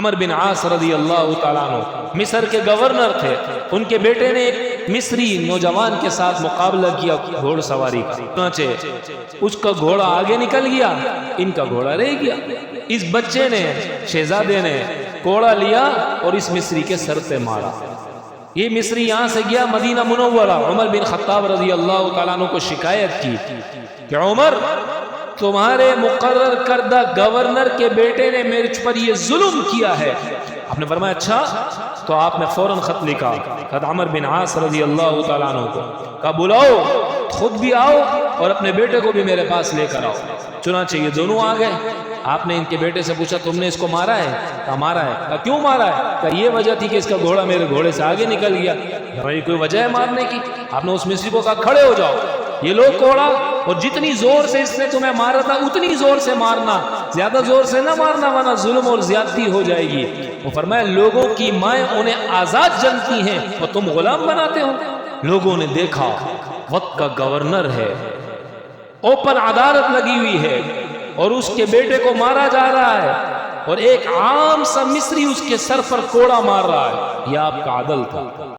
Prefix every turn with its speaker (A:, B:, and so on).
A: عمر بن عاص رضی اللہ تعالیٰ عنہ مصر کے گورنر تھے. ان کے بیٹے نے ایک مصری نوجوان کے ساتھ مقابلہ کیا گھوڑ سواری کا. چنانچہ اس کا گھوڑا آگے نکل گیا، ان کا گھوڑا رہ گیا. اس بچے نے، شہزادے نے کوڑا لیا اور اس مصری کے سر پہ مارا. یہ مصری یہاں سے گیا مدینہ منورہ. عمر بن خطاب رضی اللہ تعالیٰ عنہ کو شکایت کی کہ عمر، تمہارے مقرر کردہ گورنر کے بیٹے نے میرے پر یہ ظلم کیا ہے. آپ نے فرمایا اچھا. تو آپ نے فوراً خط لکھا خط عمر بن عاص رضی اللہ تعالیٰ عنہ کو، کہا بلاؤ، خود بھی آؤ اور اپنے بیٹے کو بھی میرے پاس لے کر آؤ. چنانچہ یہ دونوں آ گئے. آپ نے ان کے بیٹے سے پوچھا تم نے اس کو مارا ہے؟ کہا مارا ہے. کہا کیوں مارا ہے؟ کہا یہ وجہ تھی کہ اس کا گھوڑا میرے گھوڑے سے آگے نکل گیا. ہماری کوئی وجہ ہے مارنے کی؟ آپ نے اس مصری کو کہا کھڑے ہو جاؤ، یہ لوگ کوڑا، اور جتنی زور سے اس نے تمہیں مارا تھا اتنی زور سے مارنا، زیادہ زور سے نہ مارنا ورنہ ظلم اور زیادتی ہو جائے گی. وہ فرمایا لوگوں کی مائیں انہیں آزاد جانتی ہیں اور تم غلام بناتے ہو. لوگوں نے دیکھا وقت کا گورنر ہے، اوپن عدالت لگی ہوئی ہے اور اس کے بیٹے کو مارا جا رہا ہے اور ایک عام سا مصری اس کے سر پر کوڑا مار رہا ہے. یہ آپ کا عدل تھا.